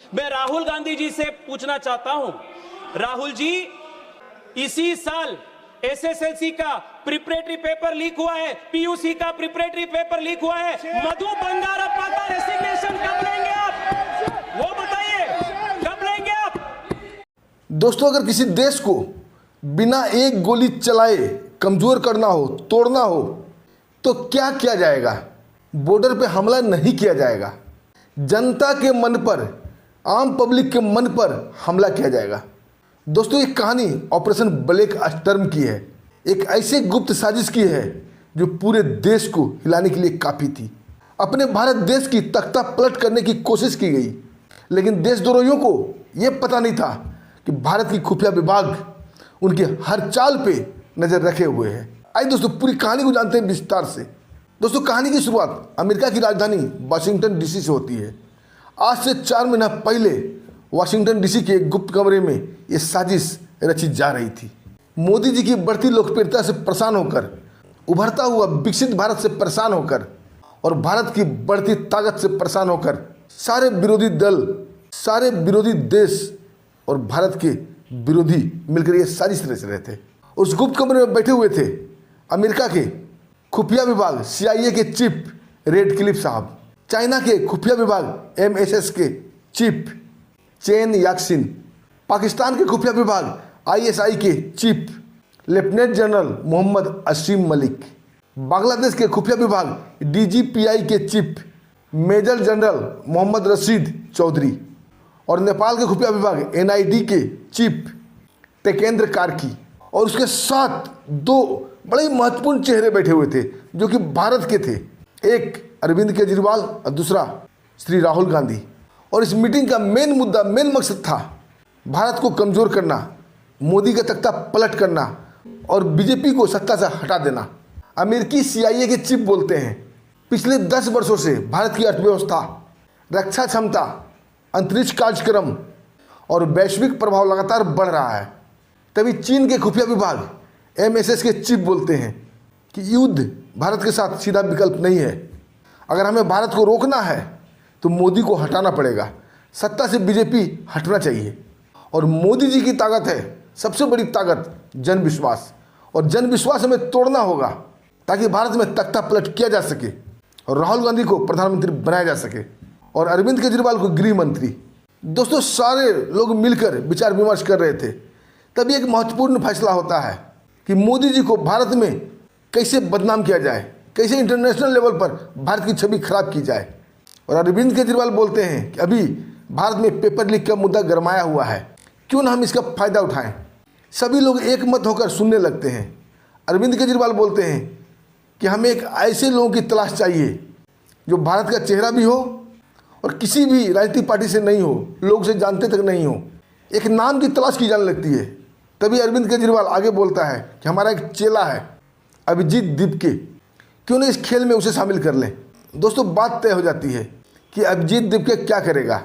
मैं राहुल गांधी जी से पूछना चाहता हूं, राहुल जी, इसी साल एसएसएलसी का प्रिपरेटरी पेपर लीक हुआ है, पीयूसी का प्रिपरेटरी पेपर लीक हुआ है, मधु बंगारप्पा का रेसिग्नेशन कब लेंगे आप? वो बताइए, कब लेंगे आप? दोस्तों, अगर किसी देश को बिना एक गोली चलाए कमजोर करना हो, तोड़ना हो, तो क्या किया जाएगा? बॉर्डर पे हमला नहीं किया जाएगा, जनता के मन पर, आम पब्लिक के मन पर हमला किया जाएगा। दोस्तों, ये कहानी ऑपरेशन ब्लैक स्टर्म की है, एक ऐसे गुप्त साजिश की है जो पूरे देश को हिलाने के लिए काफ़ी थी। अपने भारत देश की तख्ता पलट करने की कोशिश की गई, लेकिन देशद्रोहियों को यह पता नहीं था कि भारत की खुफिया विभाग उनके हर चाल पे नज़र रखे हुए हैं। आइए दोस्तों, पूरी कहानी को जानते हैं विस्तार से। दोस्तों, कहानी की शुरुआत अमेरिका की राजधानी वाशिंगटन डीसी से होती है। आज से 4 महीना पहले वाशिंगटन डीसी के एक गुप्त कमरे में ये साजिश रची जा रही थी। मोदी जी की बढ़ती लोकप्रियता से परेशान होकर, उभरता हुआ विकसित भारत से परेशान होकर और भारत की बढ़ती ताकत से परेशान होकर सारे विरोधी दल, सारे विरोधी देश और भारत के विरोधी मिलकर ये साजिश रच रहे थे। उस गुप्त कमरे में बैठे हुए थे अमेरिका के खुफिया विभाग CIA के चीफ रेड क्लिफ साहब, चाइना के खुफिया विभाग MSS के चीफ चेन याक्सिन, पाकिस्तान के खुफिया विभाग ISI के chief lieutenant general Mohammad Asim Malik, Bangladesh के खुफिया विभाग DGPI के chief major general Mohammad Rashid Chaudhry और नेपाल के खुफिया विभाग NID के चीफ टेकेंद्र कार्की। और उसके साथ 2 बड़े महत्वपूर्ण चेहरे बैठे हुए थे जो कि भारत के थे, एक अरविंद केजरीवाल और दूसरा श्री राहुल गांधी। और इस मीटिंग का मेन मुद्दा, मेन मकसद था भारत को कमज़ोर करना, मोदी का तख्ता पलट करना और बीजेपी को सत्ता से हटा देना। अमेरिकी CIA के चीफ बोलते हैं, पिछले 10 वर्षों से भारत की अर्थव्यवस्था, रक्षा क्षमता, अंतरिक्ष कार्यक्रम और वैश्विक प्रभाव लगातार बढ़ रहा है। तभी चीन के खुफिया विभाग MSS के चीफ बोलते हैं कि युद्ध भारत के साथ सीधा विकल्प नहीं है। अगर हमें भारत को रोकना है तो मोदी को हटाना पड़ेगा, सत्ता से बीजेपी हटना चाहिए। और मोदी जी की ताकत है, सबसे बड़ी ताकत जन विश्वास, और जन विश्वास हमें तोड़ना होगा ताकि भारत में तख्ता पलट किया जा सके और राहुल गांधी को प्रधानमंत्री बनाया जा सके और अरविंद केजरीवाल को गृह मंत्री। दोस्तों, सारे लोग मिलकर विचार विमर्श कर रहे थे। तभी एक महत्वपूर्ण फैसला होता है कि मोदी जी को भारत में कैसे बदनाम किया जाए, कैसे इंटरनेशनल लेवल पर भारत की छवि खराब की जाए। और अरविंद केजरीवाल बोलते हैं कि अभी भारत में पेपर लीक का मुद्दा गरमाया हुआ है, क्यों ना हम इसका फ़ायदा उठाएं। सभी लोग एक मत होकर सुनने लगते हैं। अरविंद केजरीवाल बोलते हैं कि हमें एक ऐसे लोगों की तलाश चाहिए जो भारत का चेहरा भी हो और किसी भी राजनीतिक पार्टी से नहीं हो, लोग उसे जानते तक नहीं हो। एक नाम की तलाश की जाने लगती है। तभी अरविंद केजरीवाल आगे बोलता है कि हमारा एक चेला है अभिजीत दीपके, क्यों नहीं इस खेल में उसे शामिल कर लें। दोस्तों, बात तय हो जाती है कि अभिजीत दीपके क्या करेगा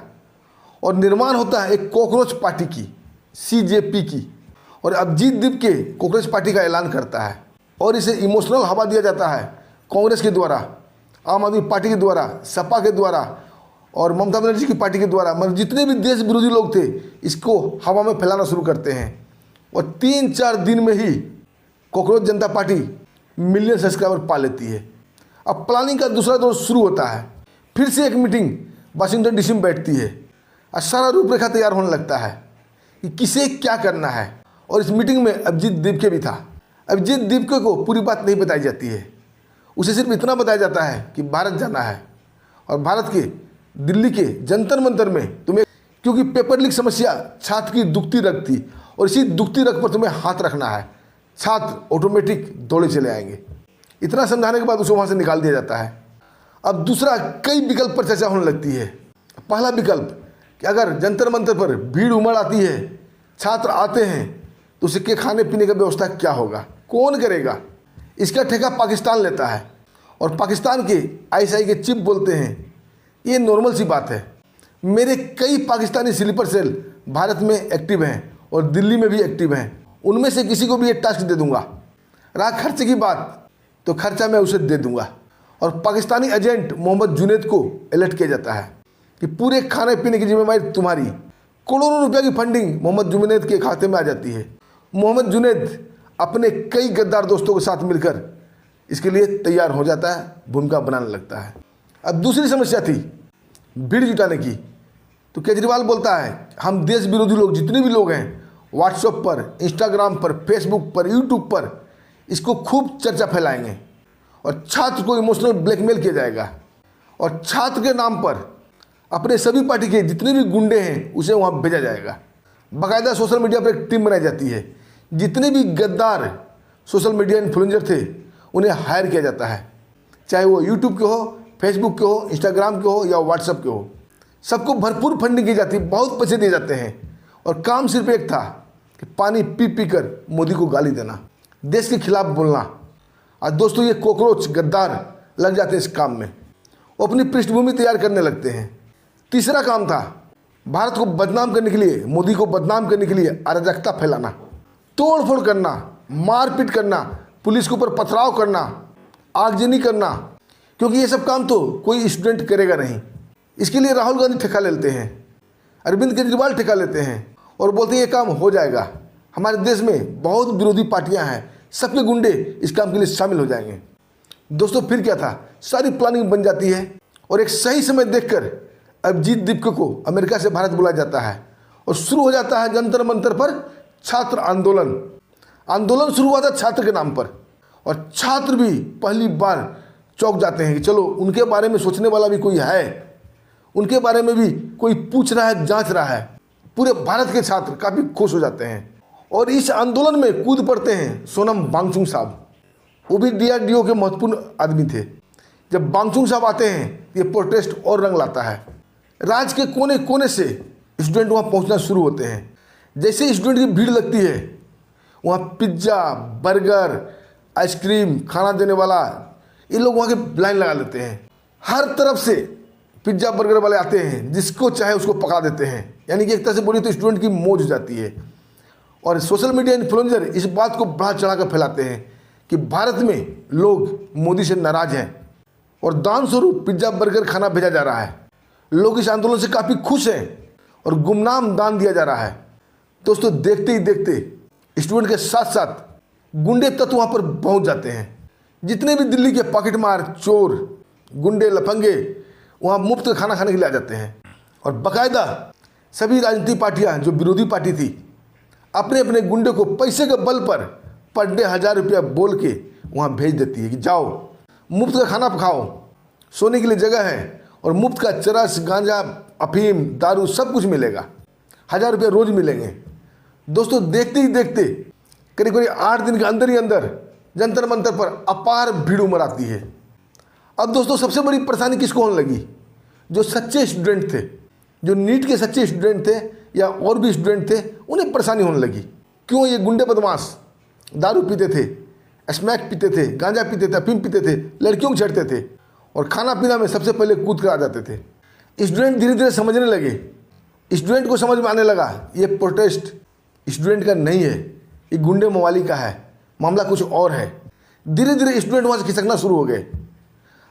और निर्माण होता है एक कॉकरोच पार्टी की, CJP की। और अभिजीत दीपके कॉकरोच पार्टी का ऐलान करता है और इसे इमोशनल हवा दिया जाता है कांग्रेस के द्वारा, आम आदमी पार्टी के द्वारा, सपा के द्वारा और ममता बनर्जी की पार्टी के द्वारा। मतलब जितने भी देश विरोधी लोग थे इसको हवा में फैलाना शुरू करते हैं और 3-4 दिन में ही कॉकरोच जनता पार्टी मिलियन सब्सक्राइबर पा लेती है। अब प्लानिंग का दूसरा दौर शुरू होता है। फिर से एक मीटिंग वाशिंगटन डीसी में बैठती है और सारा रूपरेखा तैयार होने लगता है कि किसे क्या करना है। और इस मीटिंग में अभिजीत दीपके भी था। अभिजीत दीपके को पूरी बात नहीं बताई जाती है, उसे सिर्फ इतना बताया जाता है कि भारत जाना है और भारत के दिल्ली के जंतर मंतर में तुम्हें, क्योंकि पेपर लीक समस्या छात्र की दुखती रग थी और इसी दुखती रग पर तुम्हें हाथ रखना है, छात्र ऑटोमेटिक दौड़े चले आएंगे। इतना समझाने के बाद उसे वहाँ से निकाल दिया जाता है। अब दूसरा कई विकल्प पर चर्चा होने लगती है। पहला विकल्प कि अगर जंतर मंतर पर भीड़ उमड़ आती है, छात्र आते हैं, तो उसे के खाने पीने का व्यवस्था क्या होगा, कौन करेगा। इसका ठेका पाकिस्तान लेता है और पाकिस्तान के ISI के चीफ बोलते हैं ये नॉर्मल सी बात है, मेरे कई पाकिस्तानी स्लीपर सेल भारत में एक्टिव हैं और दिल्ली में भी एक्टिव हैं, उनमें से किसी को भी ये टास्क दे दूंगा। रहा खर्चे की बात, तो खर्चा मैं उसे दे दूंगा। और पाकिस्तानी एजेंट मोहम्मद जुनैद को अलर्ट किया जाता है कि पूरे खाने पीने की जिम्मेदारी तुम्हारी। करोड़ों रुपया की फंडिंग मोहम्मद जुनैद के खाते में आ जाती है। मोहम्मद जुनैद अपने कई गद्दार दोस्तों के साथ मिलकर इसके लिए तैयार हो जाता है, भूमिका बनाने लगता है। अब दूसरी समस्या थी भीड़ जुटाने की। तो केजरीवाल बोलता है हम देश विरोधी लोग जितने भी लोग हैं व्हाट्सएप पर, इंस्टाग्राम पर, फेसबुक पर, यूट्यूब पर इसको खूब चर्चा फैलाएंगे और छात्र को इमोशनल ब्लैकमेल किया जाएगा और छात्र के नाम पर अपने सभी पार्टी के जितने भी गुंडे हैं उसे वहाँ भेजा जाएगा। बाकायदा सोशल मीडिया पर एक टीम बनाई जाती है। जितने भी गद्दार सोशल मीडिया इन्फ्लुएंसर थे उन्हें हायर किया जाता है, चाहे वो यूट्यूब के हो, फेसबुक के हो, इंस्टाग्राम के हो या व्हाट्सएप के हो। सबको भरपूर फंडिंग की जाती है, बहुत पैसे दिए जाते हैं और काम सिर्फ एक था कि पानी पी पी कर मोदी को गाली देना, देश के खिलाफ बोलना। आज दोस्तों ये कॉकरोच गद्दार लग जाते हैं इस काम में, वो अपनी पृष्ठभूमि तैयार करने लगते हैं। तीसरा काम था भारत को बदनाम करने के लिए, मोदी को बदनाम करने के लिए अराजकता फैलाना, तोड़फोड़ करना, मारपीट करना, पुलिस के ऊपर पथराव करना, आगजनी करना, क्योंकि ये सब काम तो कोई स्टूडेंट करेगा नहीं। इसके लिए राहुल गांधी ठेका लेते हैं, अरविंद केजरीवाल ठेका लेते हैं और बोलते हैं ये काम हो जाएगा। हमारे देश में बहुत विरोधी पार्टियां हैं, सबके गुंडे इस काम के लिए शामिल हो जाएंगे। दोस्तों फिर क्या था, सारी प्लानिंग बन जाती है और एक सही समय देखकर अभिजीत दीपक को अमेरिका से भारत बुलाया जाता है और शुरू हो जाता है जंतर मंतर पर छात्र आंदोलन। आंदोलन शुरू हुआ था छात्र के नाम पर और छात्र भी पहली बार चौंक जाते हैं कि चलो उनके बारे में सोचने वाला भी कोई है, उनके बारे में भी कोई पूछ रहा है, जांच रहा है। पूरे भारत के छात्र काफ़ी खुश हो जाते हैं और इस आंदोलन में कूद पड़ते हैं सोनम वांगचुक साहब। वो भी DRDO के महत्वपूर्ण आदमी थे। जब वांगचुक साहब आते हैं ये प्रोटेस्ट और रंग लाता है। राज्य के कोने कोने से स्टूडेंट वहाँ पहुँचना शुरू होते हैं। जैसे स्टूडेंट की भीड़ लगती है वहाँ पिज्ज़ा, बर्गर, आइसक्रीम, खाना देने वाला ये लोग वहाँ के लाइन लगा लेते हैं। हर तरफ से पिज्ज़ा बर्गर वाले आते हैं, जिसको चाहे उसको पका देते हैं। यानी कि एक तरह से बोलिए तो स्टूडेंट की मौज हो जाती है। और सोशल मीडिया इन्फ्लुएंसर इस बात को बढ़ा चढ़ा कर फैलाते हैं कि भारत में लोग मोदी से नाराज हैं और दान स्वरूप पिज्ज़ा बर्गर खाना भेजा जा रहा है। लोग इस आंदोलन से काफ़ी खुश हैं और गुमनाम दान दिया जा रहा है। दोस्तों देखते ही देखते स्टूडेंट के साथ साथ गुंडे तत्व वहाँ पर पहुँच जाते हैं। जितने भी दिल्ली के पॉकेटमार, चोर, गुंडे, लफंगे वहाँ मुफ्त खाना खाने के लिए आ जाते हैं और बाकायदा सभी राजनीतिक पार्टियाँ जो विरोधी पार्टी थी अपने अपने गुंडे को पैसे के बल पर डे 1000 रुपया बोल के वहाँ भेज देती है कि जाओ मुफ्त का खाना खाओ, सोने के लिए जगह है और मुफ्त का चरस, गांजा, अफीम, दारू सब कुछ मिलेगा। 1000 रुपये रोज मिलेंगे। दोस्तों देखते ही देखते करीब करीब 8 दिन के अंदर ही अंदर जंतर मंतर पर अपार भीड़ उमड़ आती है। अब दोस्तों सबसे बड़ी परेशानी किसको होने लगी? जो सच्चे स्टूडेंट थे, जो नीट के सच्चे स्टूडेंट थे या और भी स्टूडेंट थे, उन्हें परेशानी होने लगी। क्यों? ये गुंडे बदमाश दारू पीते थे, स्मैक पीते थे, गांजा पीते थे, अफीम पीते थे, लड़कियों को छेड़ते थे और खाना पीना में सबसे पहले कूद कर आ जाते थे। स्टूडेंट धीरे धीरे समझने लगे, स्टूडेंट को समझ में आने लगा ये प्रोटेस्ट स्टूडेंट का नहीं है, ये गुंडे मवाली का है, मामला कुछ और है। धीरे धीरे स्टूडेंट वहाँ से खिसकना शुरू हो गए।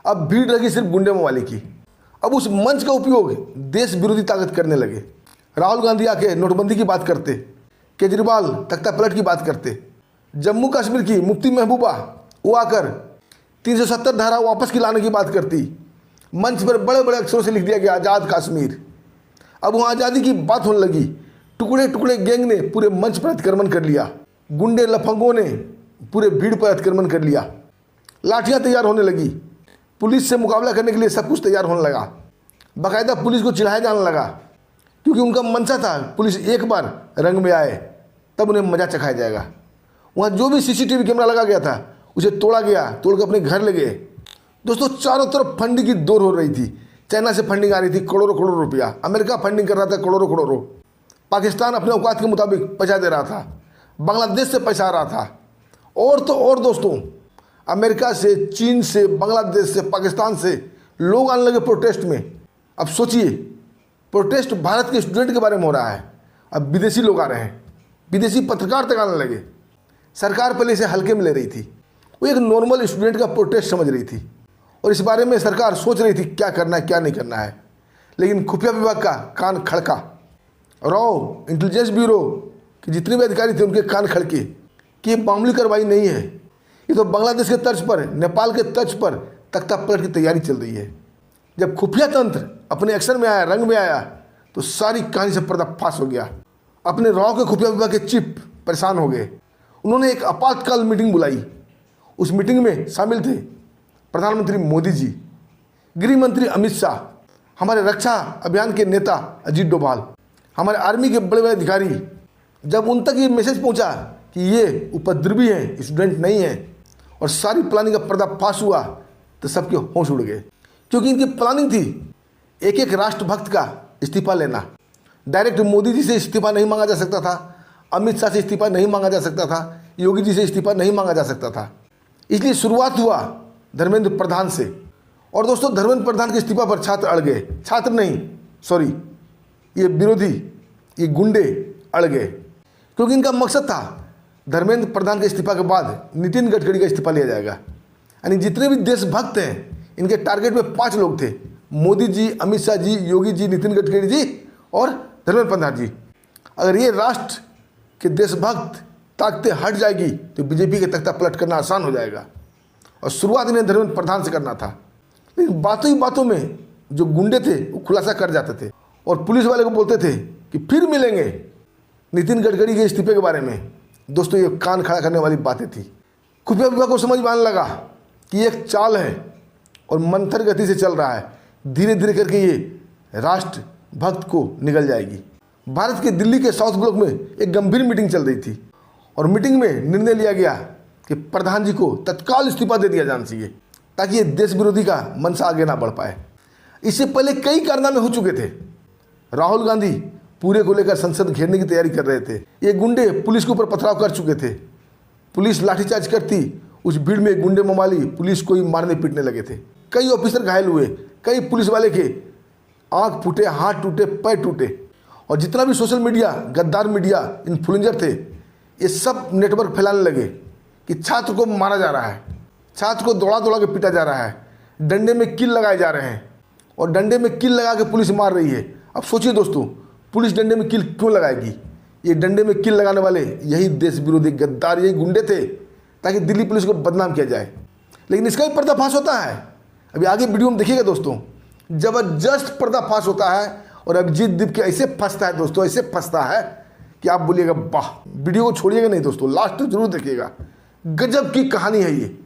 अब भीड़ लगी सिर्फ गुंडे मवाली की। अब उस मंच का उपयोग देश विरोधी ताकत करने लगे। राहुल गांधी आके नोटबंदी की बात करते, केजरीवाल तख्ता पलट की बात करते, जम्मू कश्मीर की मुफ्ती महबूबा वो आकर 370 धारा वापस की लाने की बात करती। मंच पर बड़े बड़े अक्षरों से लिख दिया गया आज़ाद कश्मीर। अब वहाँ आज़ादी की बात होने लगी। टुकड़े टुकड़े गैंग ने पूरे मंच पर अतिक्रमण कर लिया, गुंडे लफंगों ने पूरे भीड़ पर अतिक्रमण कर लिया, लाठियाँ तैयार होने लगी, पुलिस से मुकाबला करने के लिए सब कुछ तैयार होने लगा। बाकायदा पुलिस को चिढ़ाया जाने लगा क्योंकि उनका मनसा था पुलिस एक बार रंग में आए तब उन्हें मजा चखाया जाएगा। वहाँ जो भी CCTV कैमरा लगा गया था उसे तोड़ा गया, तोड़ कर अपने घर ले गए। दोस्तों चारों तरफ फंडिंग की दौड़ हो रही थी। चाइना से फंडिंग आ रही थी करोड़ों करोड़ों रुपया, अमेरिका फंडिंग कर रहा था करोड़ों करोड़ों, पाकिस्तान अपने औकात के मुताबिक पैसा दे रहा था, बांग्लादेश से पैसा आ रहा था और तो और दोस्तों अमेरिका से, चीन से, बांग्लादेश से, पाकिस्तान से लोग आने लगे प्रोटेस्ट में। अब सोचिए प्रोटेस्ट भारत के स्टूडेंट के बारे में हो रहा है, अब विदेशी लोग आ रहे हैं, विदेशी पत्रकार तक आने लगे। सरकार पहले इसे हल्के में ले रही थी, वो एक नॉर्मल स्टूडेंट का प्रोटेस्ट समझ रही थी और इस बारे में सरकार सोच रही थी क्या करना है क्या नहीं करना है। लेकिन खुफिया विभाग का कान खड़का। रॉ इंटेलिजेंस ब्यूरो के जितने भी अधिकारी थे उनके कान खड़के कि ये मामूली कार्रवाई नहीं है, ये तो बांग्लादेश के तर्ज पर, नेपाल के तर्ज पर तख्ता पलट की तैयारी चल रही है। जब खुफिया तंत्र अपने एक्शन में आया, रंग में आया, तो सारी कहानी से पर्दाफाश हो गया। अपने रॉ के खुफिया विभाग के चीफ परेशान हो गए। उन्होंने एक आपातकाल मीटिंग बुलाई। उस मीटिंग में शामिल थे प्रधानमंत्री मोदी जी, गृह मंत्री अमित शाह, हमारे रक्षा अभियान के नेता अजीत डोभाल, हमारे आर्मी के बड़े बड़े अधिकारी। जब उन तक ये मैसेज पहुंचा कि ये उपद्रवी हैं, स्टूडेंट नहीं हैं, और सारी प्लानिंग का पर्दाफाश हुआ, तो सबके होश उड़ गए। क्योंकि इनकी प्लानिंग थी एक एक राष्ट्रभक्त का इस्तीफा लेना। डायरेक्ट मोदी जी से इस्तीफा नहीं मांगा जा सकता था, अमित शाह से इस्तीफा नहीं मांगा जा सकता था, योगी जी से इस्तीफा नहीं मांगा जा सकता था। इसलिए शुरुआत हुआ धर्मेंद्र प्रधान से। और दोस्तों, धर्मेंद्र प्रधान के इस्तीफा पर छात्र अड़ गए। छात्र नहीं, सॉरी, ये विरोधी, ये गुंडे अड़ गए। क्योंकि इनका मकसद था धर्मेंद्र प्रधान के इस्तीफा के बाद नितिन गडकरी का इस्तीफा लिया जाएगा। यानी जितने भी देशभक्त हैं, इनके टारगेट में 5 लोग थे: मोदी जी, अमित शाह जी, योगी जी, नितिन गडकरी जी और धर्मेंद्र प्रधान जी। अगर ये राष्ट्र के देशभक्त ताकतें हट जाएगी तो बीजेपी के तख्ता पलट करना आसान हो जाएगा। और शुरुआत इन्हें धर्मेंद्र प्रधान से करना था। लेकिन बातों ही बातों में जो गुंडे थे वो खुलासा कर जाते थे और पुलिस वाले को बोलते थे कि फिर मिलेंगे नितिन गडकरी के इस्तीफे के बारे में। दोस्तों, ये कान खड़ा करने वाली बातें थी। खुफिया विभाग को समझ में आने लगा कि एक चाल है और मंथर गति से चल रहा है। धीरे धीरे करके ये राष्ट्र भक्त को निगल जाएगी। भारत के दिल्ली के साउथ ब्लॉक में एक गंभीर मीटिंग चल रही थी और मीटिंग में निर्णय लिया गया कि प्रधान जी को तत्काल इस्तीफा दे दिया जाना चाहिए, ताकि ये देश विरोधी का मंशा आगे ना बढ़ पाए। इससे पहले कई कारनामे हो चुके थे। राहुल गांधी पूरे को लेकर संसद घेरने की तैयारी कर रहे थे। ये गुंडे पुलिस के ऊपर पथराव कर चुके थे। पुलिस लाठीचार्ज करती, उस भीड़ में गुंडे ममाली पुलिस को ही मारने पीटने लगे थे। कई ऑफिसर घायल हुए, कई पुलिस वाले के आंख फूटे, हाथ टूटे, पैर टूटे। और जितना भी सोशल मीडिया, गद्दार मीडिया, इन्फ्लुएंसर थे, ये सब नेटवर्क फैलाने लगे कि छात्र को मारा जा रहा है, छात्र को दौड़ा दौड़ा के पीटा जा रहा है, डंडे में कील लगाए जा रहे हैं और डंडे में कील लगा के पुलिस मार रही है। अब सोचिए दोस्तों, पुलिस डंडे में कील क्यों लगाएगी? ये डंडे में कील लगाने वाले यही देश विरोधी गद्दार, यही गुंडे थे, ताकि दिल्ली पुलिस को बदनाम किया जाए। लेकिन इसका भी पर्दाफाश होता है। अभी आगे वीडियो में देखिएगा दोस्तों, जबरदस्त पर्दाफाश होता है। और अभिजीत दीप के ऐसे फंसता है दोस्तों, ऐसे फंसता है कि आप बोलिएगा वाह। वीडियो को छोड़िएगा नहीं दोस्तों, लास्ट तक जरूर देखिएगा। गजब की कहानी है ये।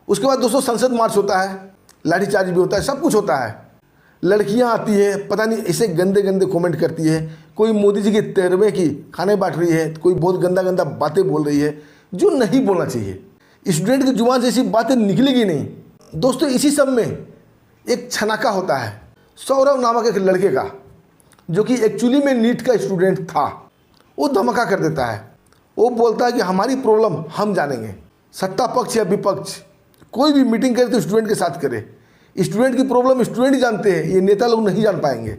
उसके बाद दोस्तों संसद मार्च होता है, लाठीचार्ज भी होता है, सब कुछ होता है। लड़कियां आती है, पता नहीं ऐसे गंदे गंदे कमेंट करती है। कोई मोदी जी के 13वें की खाने बांट रही है, कोई बहुत गंदा गंदा बातें बोल रही है जो नहीं बोलना चाहिए। स्टूडेंट की जुबान से ऐसी बातें निकलेगी नहीं दोस्तों। इसी सब में एक छनाका होता है सौरव नामक एक लड़के का, जो कि एक्चुअली में नीट का स्टूडेंट था। वो धमका कर देता है, वो बोलता है कि हमारी प्रॉब्लम हम जानेंगे। सत्ता पक्ष या विपक्ष कोई भी मीटिंग करे तो स्टूडेंट के साथ करे। स्टूडेंट की प्रॉब्लम स्टूडेंट ही जानते हैं, ये नेता लोग नहीं जान पाएंगे।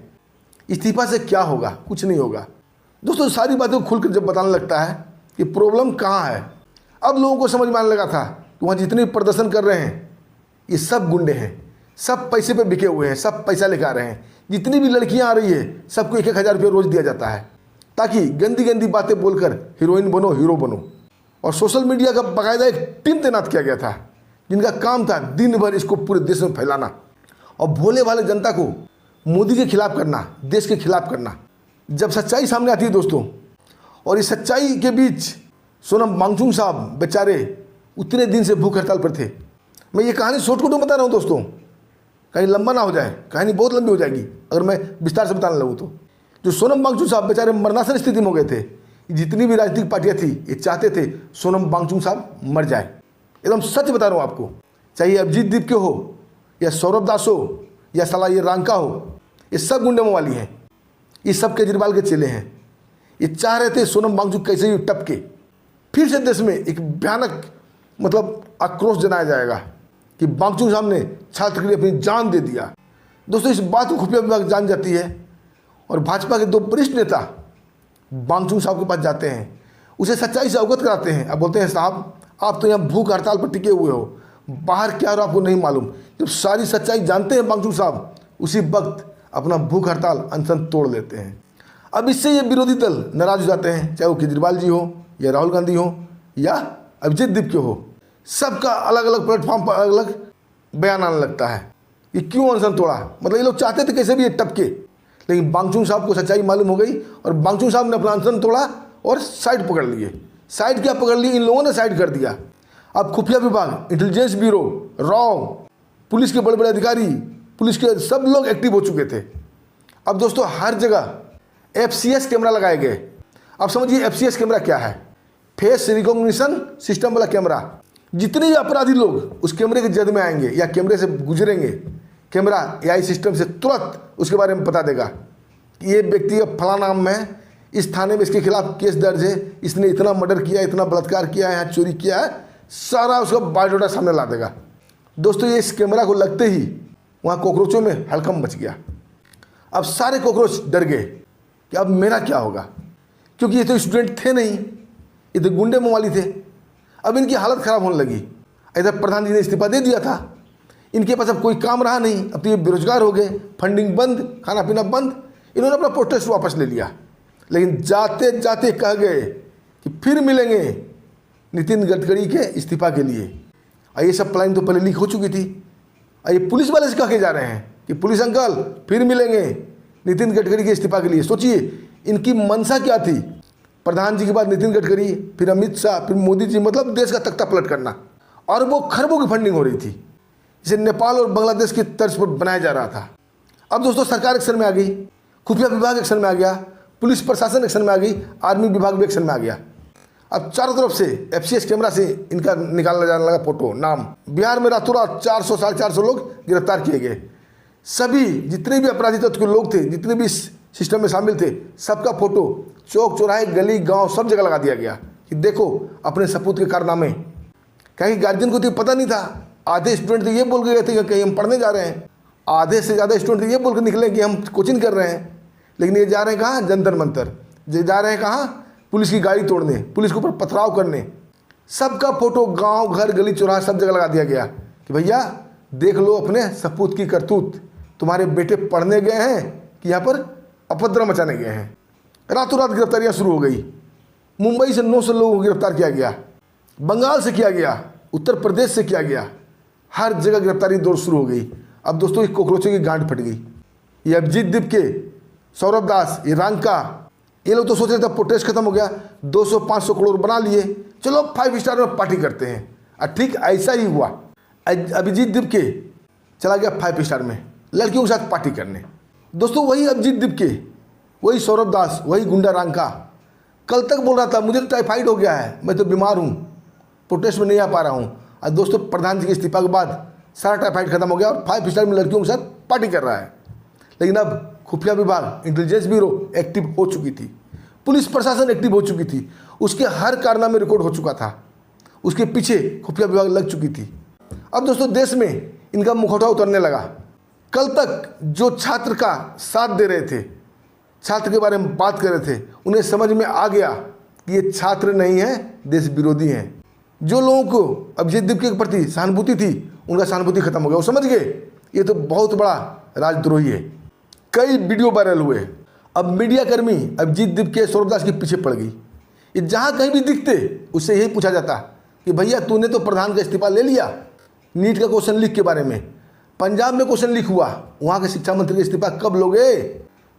इस्तीफा से क्या होगा? कुछ नहीं होगा दोस्तों। सारी बातें खुलकर जब बताने लगता है कि प्रॉब्लम कहाँ है, अब लोगों को समझ में आने लगा था कि वहाँ जितने प्रदर्शन कर रहे हैं ये सब गुंडे हैं, सब पैसे पे बिके हुए हैं, सब पैसा लेकर आ रहे हैं। जितनी भी लड़कियां आ रही है सबको 1-1 रुपये रोज दिया जाता है, ताकि गंदी गंदी बातें बोलकर हीरोइन बनो, हीरो बनो। और सोशल मीडिया का बाकायदा एक टीम तैनात किया गया था, जिनका काम था दिन भर इसको पूरे देश में फैलाना और भोले वाले जनता को मोदी के खिलाफ करना, देश के खिलाफ करना। जब सच्चाई सामने आती है दोस्तों, और इस सच्चाई के बीच सोनम वांगचुक साहब बेचारे उतने दिन से भूख हड़ताल पर थे। मैं ये कहानी शॉर्टकट में बता रहा हूँ दोस्तों, कहीं लंबा ना हो जाए, कहानी बहुत लंबी हो जाएगी अगर मैं विस्तार से बताने लगूँ तो। जो सोनम वांगचुक साहब बेचारे मरनासन स्थिति में हो गए थे। जितनी भी राजनीतिक पार्टियां थी ये चाहते थे सोनम वांगचुक साहब मर जाए। एकदम सच बता रहा हूँ आपको, चाहे अभिजीत दीप के हो या सौरभ दास हो या साला ये रांका हो, ये सब गुंडे वाली हैं, ये सब केजरीवाल के चेले हैं। ये चाह रहे थे सोनम वांगचुक कैसे ही टपके, फिर से देश में एक भयानक आक्रोश जनाया जाएगा कि वांगचुक साहब ने छात्र के लिए अपनी जान दे दिया। दोस्तों, इस बात को खुफिया विभाग जान जाती है और भाजपा के 2 वरिष्ठ नेता वांगचुक साहब के पास जाते हैं, उसे सच्चाई से अवगत कराते हैं। अब बोलते हैं साहब आप तो यहाँ भूख हड़ताल पर टिके हुए हो, बाहर क्या हो आपको नहीं मालूम। जब सारी सच्चाई जानते हैं वांगचुक साहब, उसी वक्त अपना भूख हड़ताल अनशन तोड़ लेते हैं। अब इससे ये विरोधी दल नाराज हो जाते हैं, चाहे वो केजरीवाल जी हो या राहुल गांधी हो या अभिजीत दीपके हो। सबका अलग अलग प्लेटफॉर्म पर अलग अलग बयान आने लगता है कि क्यों अनशन तोड़ा। मतलब ये लोग चाहते थे कैसे भी ये टपके, लेकिन बांगचुन साहब को सच्चाई मालूम हो गई और बांगचुन साहब ने अपना अनशन तोड़ा और साइड पकड़ लिए। साइड क्या पकड़ ली, इन लोगों ने साइड कर दिया। अब खुफिया विभाग, इंटेलिजेंस ब्यूरो, रॉ, पुलिस के बड़े बड़े अधिकारी, पुलिस के सब लोग एक्टिव हो चुके थे। अब दोस्तों हर जगह FCS कैमरा लगाए गए। अब समझिए FCS कैमरा क्या है, फेस रिकॉग्निशन सिस्टम वाला कैमरा। जितने भी अपराधी लोग उस कैमरे के जद में आएंगे या कैमरे से गुजरेंगे, कैमरा AI सिस्टम से तुरंत उसके बारे में बता देगा कि ये व्यक्ति का फला नाम है, इस थाने में इसके खिलाफ केस दर्ज है, इसने इतना मर्डर किया, इतना बलात्कार किया है, चोरी किया है, सारा उसका बायोडाटा सामने ला देगा। दोस्तों ये इस कैमरा को लगते ही वहाँ कॉकरोचों में हड़कंप मच गया। अब सारे कॉकरोच डर गए कि अब मेरा क्या होगा, क्योंकि ये तो स्टूडेंट थे नहीं, ये तो गुंडे मवाली थे। अब इनकी हालत ख़राब होने लगी। इधर प्रधान जी ने इस्तीफा दे दिया था, इनके पास अब कोई काम रहा नहीं, अब तो ये बेरोजगार हो गए, फंडिंग बंद, खाना पीना बंद। इन्होंने अपना प्रोटेस्ट वापस ले लिया, लेकिन जाते जाते कह गए कि फिर मिलेंगे नितिन गडकरी के इस्तीफा के लिए। और ये सब प्लान तो पहले लीक हो चुकी थी। और ये पुलिस वाले से कह के जा रहे हैं कि पुलिस अंकल फिर मिलेंगे नितिन गडकरी के इस्तीफा के लिए। सोचिए इनकी मंशा क्या थी, प्रधान जी के बाद नितिन गडकरी, फिर अमित शाह, फिर मोदी जी, मतलब देश का तख्ता पलट करना। और वो खरबों की फंडिंग हो रही थी, जिसे नेपाल और बांग्लादेश की तर्ज पर बनाया जा रहा था। अब दोस्तों सरकार एक्शन में आ गई, खुफिया विभाग एक्शन में आ गया, पुलिस प्रशासन एक्शन में आ गई, आर्मी विभाग भी एक्शन में आ गया। अब चारों तरफ से FCS कैमरा से इनका निकालना जाने लगा फोटो, नाम। बिहार में रातों रात 400 साढ़े 400 लोग गिरफ्तार किए गए। सभी जितने भी अपराधी तत्व के लोग थे, जितने भी सिस्टम में शामिल थे, सबका फोटो चौक चौराहे गली गांव सब जगह लगा दिया गया कि देखो अपने सपूत के कारनामे। कहीं गार्जियन को तो पता नहीं था। आधे स्टूडेंट तो ये बोल के गए थे कि कहीं हम पढ़ने जा रहे हैं, आधे से ज़्यादा स्टूडेंट तो ये बोल के निकले कि हम कोचिंग कर रहे हैं। लेकिन ये जा रहे हैं कहाँ, जंतर मंतर। ये जा रहे हैं कहाँ, पुलिस की गाड़ी तोड़ने, पुलिस के ऊपर पथराव करने। सबका फोटो गांव घर गली चौराहा सब जगह लगा दिया गया कि भैया देख लो अपने सपूत की करतूत, तुम्हारे बेटे पढ़ने गए हैं कि यहाँ पर अपद्रव मचाने गए हैं। रातों रात गिरफ्तारियाँ शुरू हो गई। मुंबई से 900 लोगों को गिरफ्तार किया गया, बंगाल से किया गया, उत्तर प्रदेश से किया गया, हर जगह गिरफ्तारी दौड़ शुरू हो गई। अब दोस्तों इस कॉकरोचों की गांठ फट गई। ये अभिजीत दीपके, सौरभ दास, ये रांका, ये लोग तो सोच रहे थे प्रोटेस्ट खत्म हो गया, 200-500 करोड़ बना लिए, चलो 5 स्टार में पार्टी करते हैं। और ठीक ऐसा ही हुआ। अभिजीत दीपके चला गया 5 स्टार में लड़कियों के साथ पार्टी करने। दोस्तों वही अभिजीत दीपके, वही सौरभ दास, वही गुंडा रांका कल तक बोल रहा था मुझे तो टाइफाइड हो गया है, मैं तो बीमार हूँ, प्रोटेस्ट में नहीं आ पा रहा हूँ। और दोस्तों प्रधान जी के इस्तीफा के बाद सारा टाइफाइड खत्म हो गया और 5 स्टार में लड़कियों के साथ पार्टी कर रहा है। लेकिन अब खुफिया विभाग, इंटेलिजेंस ब्यूरो एक्टिव हो चुकी थी, पुलिस प्रशासन एक्टिव हो चुकी थी, उसके हर कारनामे रिकॉर्ड हो चुका था, उसके पीछे खुफिया विभाग लग चुकी थी। अब दोस्तों देश में इनका मुखौटा उतरने लगा। कल तक जो छात्र का साथ दे रहे थे, छात्र के बारे में बात कर रहे थे, उन्हें समझ में आ गया कि ये छात्र नहीं है, देश विरोधी हैं। जो लोगों को अभिजीत दीपके के प्रति सहानुभूति थी, उनका सहानुभूति खत्म हो गया। वो समझ गए ये तो बहुत बड़ा राजद्रोही है। कई वीडियो वायरल हुए। अब मीडिया कर्मी अभिजीत दीपके, सौरभ दास के पीछे पड़ गई। ये जहाँ कहीं भी दिखते उससे यही पूछा जाता कि भैया तूने तो प्रधान का इस्तीफा ले लिया, नीट का क्वेश्चन लीक के बारे में, पंजाब में क्वेश्चन लीक हुआ, वहाँ के शिक्षा मंत्री का इस्तीफा कब लोगे।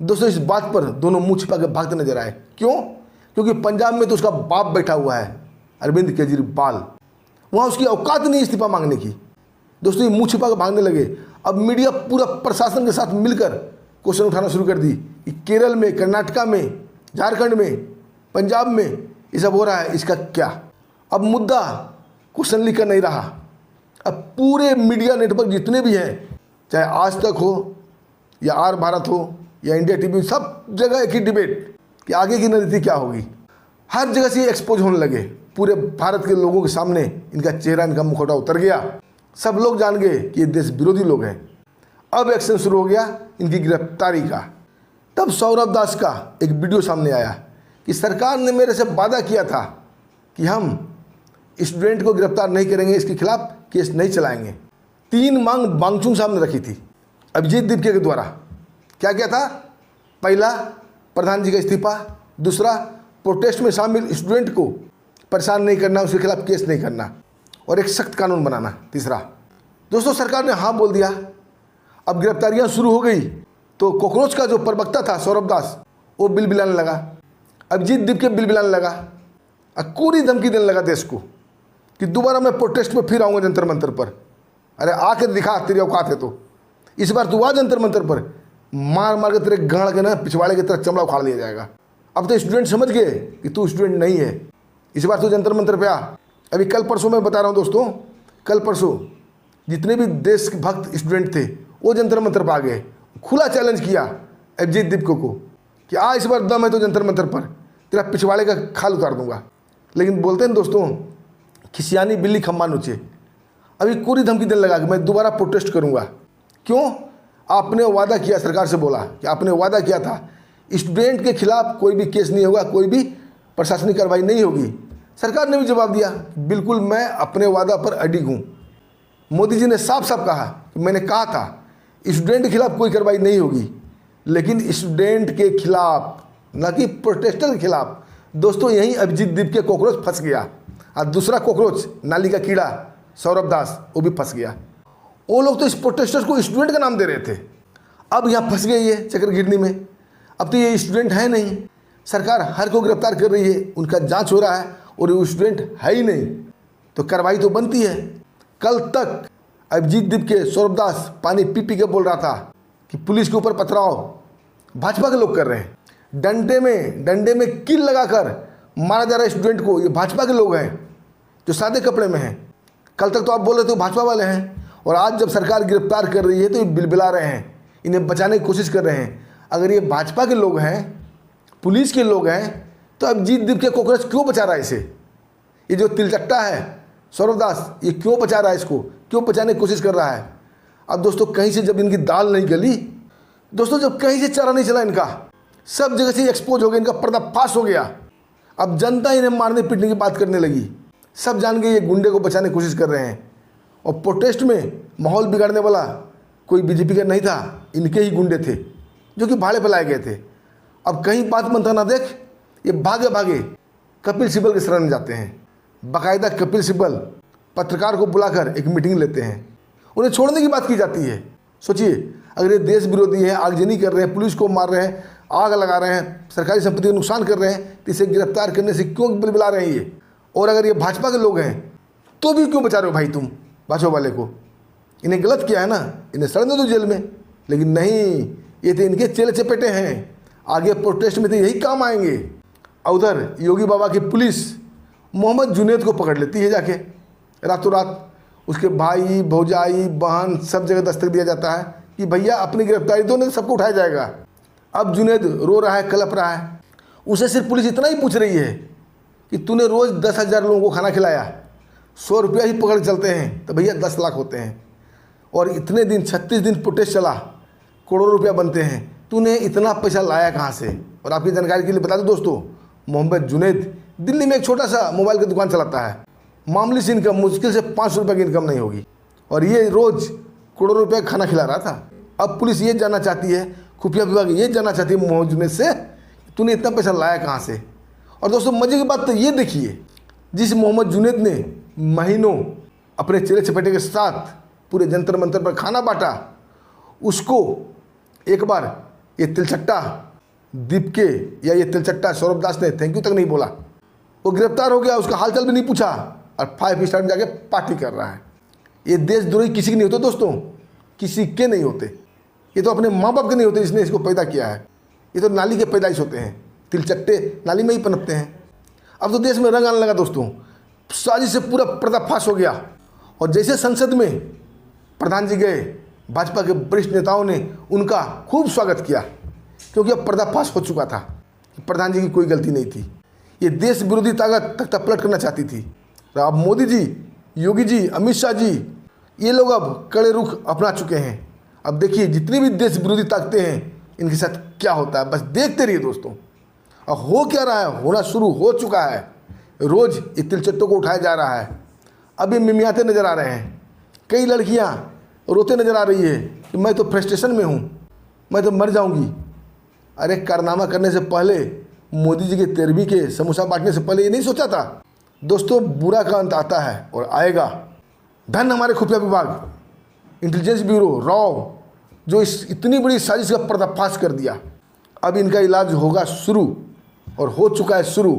दोस्तों इस बात पर दोनों मुँह छिपा के भागते नजर आए। क्यों? क्योंकि पंजाब में तो उसका बाप बैठा हुआ है, अरविंद केजरीवाल, वहाँ उसकी औकात नहीं इस्तीफा मांगने की। दोस्तों ये मुँह छिपा के भागने लगे। अब मीडिया पूरा प्रशासन के साथ मिलकर क्वेश्चन उठाना शुरू कर दी कि केरल में, कर्नाटका में, झारखंड में, पंजाब में ये सब हो रहा है, इसका क्या। अब मुद्दा क्वेश्चन लीक का नहीं रहा। अब पूरे मीडिया नेटवर्क जितने भी हैं, चाहे आज तक हो या आर भारत हो या इंडिया टीवी, सब जगह एक ही डिबेट कि आगे की रणनीति क्या होगी। हर जगह से ये एक्सपोज होने लगे। पूरे भारत के लोगों के सामने इनका चेहरा, इनका मुखौटा उतर गया। सब लोग जान गए कि ये देश विरोधी लोग हैं। अब एक्शन शुरू हो गया इनकी गिरफ्तारी का। तब सौरभ दास का एक वीडियो सामने आया कि सरकार ने मेरे से वादा किया था कि हम स्टूडेंट को गिरफ्तार नहीं करेंगे, इसके खिलाफ केस नहीं चलाएंगे। 3 मांग बांगचुन साहब ने रखी थी अभिजीत दीपके के द्वारा। क्या क्या था? पहला, प्रधान जी का इस्तीफा। दूसरा, प्रोटेस्ट में शामिल स्टूडेंट को परेशान नहीं करना, उसके खिलाफ केस नहीं करना और एक सख्त कानून बनाना। तीसरा, दोस्तों सरकार ने हाँ बोल दिया। अब गिरफ्तारियां शुरू हो गई तो कॉकरोच का जो प्रवक्ता था सौरभ दास, वो बिलबिलाने लगा, अभिजीत दीप के बिलबिलाने लगा, पूरी धमकी देने लगा देश को कि दोबारा मैं प्रोटेस्ट में फिर आऊँगा जंतर मंतर पर। अरे आकर दिखा तेरी औकात है तो। इस बार तू आ जंतर मंतर पर, मार मार के तेरे गाड़ के ना पिछवाड़े की तरह चमड़ा उखाड़ लिया जाएगा। अब तो स्टूडेंट समझ गए कि तू स्टूडेंट नहीं है, इस बार तू जंतर मंतर पे आ। अभी कल परसों मैं बता रहा हूँ दोस्तों, कल परसों जितने भी देशभक्त स्टूडेंट थे वो जंतर मंतर पर आ गए। खुला चैलेंज किया अभिजीत दीपको को कि आ इस बार दम है तो जंतर मंतर पर तेरा पिछवाड़े का खाल उतार दूंगा। लेकिन बोलते हैं दोस्तों, खिसियानी बिल्ली खम्बा नोचे। अभी पूरी धमकी देने लगा कि मैं दोबारा प्रोटेस्ट करूंगा। क्यों? आपने वादा किया, सरकार से बोला कि आपने वादा किया था स्टूडेंट के खिलाफ कोई भी केस नहीं होगा, कोई भी प्रशासनिक कार्रवाई नहीं होगी। सरकार ने भी जवाब दिया, बिल्कुल मैं अपने वादा पर अडिग हूँ। मोदी जी ने साफ साफ कहा कि मैंने कहा था स्टूडेंट के खिलाफ कोई कार्रवाई नहीं होगी, लेकिन स्टूडेंट के खिलाफ, न कि प्रोटेस्टर के खिलाफ। दोस्तों यहीं अभिजीत दीप के कॉकरोच फंस गया और दूसरा कॉकरोच, नाली का कीड़ा सौरभ दास, वो भी फंस गया। वो लोग तो इस प्रोटेस्टर्स को स्टूडेंट का नाम दे रहे थे, अब यहाँ फंस गए ये चक्रगिरनी में। अब तो ये स्टूडेंट है नहीं, सरकार हर को गिरफ्तार कर रही है, उनका जांच हो रहा है और वो स्टूडेंट है ही नहीं, तो कार्रवाई तो बनती है। कल तक अभिजीत दीप के सौरभ दास पानी पी पी के बोल रहा था कि पुलिस के ऊपर पथराव भाजपा के लोग कर रहे हैं, डंडे में कील लगाकर मारा जा रहा है स्टूडेंट को, ये भाजपा के लोग हैं जो सादे कपड़े में हैं। कल तक तो आप बोल रहे थे भाजपा वाले हैं, और आज जब सरकार गिरफ्तार कर रही है तो ये बिलबिला रहे हैं, इन्हें बचाने की कोशिश कर रहे हैं। अगर ये भाजपा के लोग हैं, पुलिस के लोग हैं, तो अभिजीत दीप के कॉकरोच क्यों बचा रहा है इसे? ये जो तिलचट्टा है सौरभ दास, ये क्यों बचा रहा है इसको, क्यों बचाने की कोशिश कर रहा है? अब दोस्तों कहीं से जब इनकी दाल नहीं गली, दोस्तों जब कहीं से चारा नहीं चला इनका, सब जगह से एक्सपोज हो गया, इनका पर्दाफाश हो गया। अब जनता इन्हें मारने पीटने की बात करने लगी, सब जान गए ये गुंडे को बचाने की कोशिश कर रहे हैं। और प्रोटेस्ट में माहौल बिगाड़ने वाला कोई बीजेपी का नहीं था, इनके ही गुंडे थे जो कि भाड़े पर लाए गए थे। अब कहीं बात मनता ना देख, ये भागे भागे कपिल सिब्बल के शरण में जाते हैं। बाकायदा कपिल सिब्बल पत्रकार को बुलाकर एक मीटिंग लेते हैं, उन्हें छोड़ने की बात की जाती है। सोचिए, अगर ये देश विरोधी है, आगजनी कर रहे हैं, पुलिस को मार रहे हैं, आग लगा रहे हैं, सरकारी संपत्ति को नुकसान कर रहे हैं, तो इसे गिरफ्तार करने से क्यों बिलबिला रहे हैं ये? और अगर ये भाजपा के लोग हैं तो भी क्यों बचा रहे हो भाई तुम भाजपा वाले को? इन्हें गलत किया है ना, इन्हें सड़ने दो जेल में। लेकिन नहीं, ये तो इनके चेले चपेटे हैं, आगे प्रोटेस्ट में तो यही काम आएंगे। और उधर योगी बाबा की पुलिस मोहम्मद जुनैद को पकड़ लेती है जाके रातों रात। उसके भाई, भौजाई, बहन सब जगह दस्तक दिया जाता है कि भैया अपनी गिरफ्तारी दो, नहीं सबको उठाया जाएगा। अब जुनैद रो रहा है, कलप रहा है। उसे सिर्फ पुलिस इतना ही पूछ रही है कि तूने रोज़ 10,000 लोगों को खाना खिलाया, 100 रुपया ही पकड़ के चलते हैं तो भैया 10 लाख होते हैं, और इतने दिन 36 दिन प्रोटेस्ट चला, करोड़ों रुपया बनते हैं, तूने इतना पैसा लाया कहाँ से? और आपकी जानकारी के लिए बता दो दोस्तों, मोहम्मद जुनैद दिल्ली में एक छोटा सा मोबाइल की दुकान चलाता है। मामूली सी इनकम, मुश्किल से 500 रुपये की इनकम नहीं होगी, और ये रोज़ करोड़ों रुपये खाना खिला रहा था। अब पुलिस ये जानना चाहती है, खुफिया विभाग ये जानना चाहती है मोहम्मद जुनैद से, तूने इतना पैसा लाया कहाँ से? और दोस्तों मजे की बात तो ये देखिए, जिस मोहम्मद जुनैद ने महीनों अपने चेले चपेटे के साथ पूरे जंतर मंतर पर खाना बांटा, उसको एक बार ये तिलचट्टा दीप के या ये तिलचट्टा सौरभ दास ने थैंक यू तक नहीं बोला। वो गिरफ्तार हो गया, उसका हालचाल भी नहीं पूछा, और 5 स्टार में जाके पार्टी कर रहा है। ये देशद्रोही किसी के नहीं होते दोस्तों, किसी के नहीं होते। ये तो अपने माँ बाप के नहीं होते जिसने इसको पैदा किया है। ये तो नाली के पैदाइश होते हैं, तिलचट्टे नाली में ही पनपते हैं। अब तो देश में रंग आने लगा दोस्तों, साजिश से पूरा पर्दाफाश हो गया। और जैसे संसद में प्रधान जी गए, भाजपा के वरिष्ठ नेताओं ने उनका खूब स्वागत किया, क्योंकि अब पर्दाफाश हो चुका था कि प्रधान जी की कोई गलती नहीं थी। ये देश विरोधी ताकत तख्ता पलट करना चाहती थी। अब मोदी जी, योगी जी, अमित शाह जी, ये लोग अब कड़े रुख अपना चुके हैं। अब देखिए जितनी भी देश विरोधी ताकतें हैं, इनके साथ क्या होता है, बस देखते रहिए दोस्तों। और हो क्या रहा है, होना शुरू हो चुका है। रोज़ ये तिलचट्टों को उठाया जा रहा है। अब ये मिमियाते नज़र आ रहे हैं। कई लड़कियां रोते नज़र आ रही है कि मैं तो फ्रस्ट्रेशन में हूँ, मैं तो मर जाऊंगी। अरे कारनामा करने से पहले, मोदी जी के 13वीं के समोसा बांटने से पहले ये नहीं सोचा था? दोस्तों, बुरा का अंत आता है और आएगा। धन हमारे खुफिया विभाग, इंटेलिजेंस ब्यूरो, रॉ, जो इस इतनी बड़ी साजिश का पर्दाफाश कर दिया। अब इनका इलाज होगा शुरू और हो चुका है शुरू।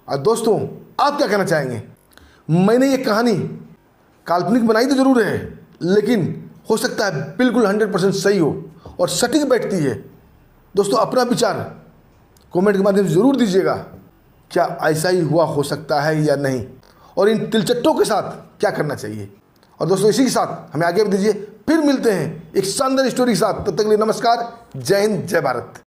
और दोस्तों, आप क्या कहना चाहेंगे? मैंने ये कहानी काल्पनिक बनाई तो जरूर है, लेकिन हो सकता है बिल्कुल 100% सही हो और सटीक बैठती है। दोस्तों, अपना विचार कमेंट के माध्यम से जरूर दीजिएगा। क्या ऐसा ही हुआ हो सकता है या नहीं, और इन तिलचट्टों के साथ क्या करना चाहिए? और दोस्तों, इसी के साथ हमें आगे दीजिए, फिर मिलते हैं एक शानदार स्टोरी के साथ। तब तक के लिए नमस्कार, जय हिंद, जय भारत।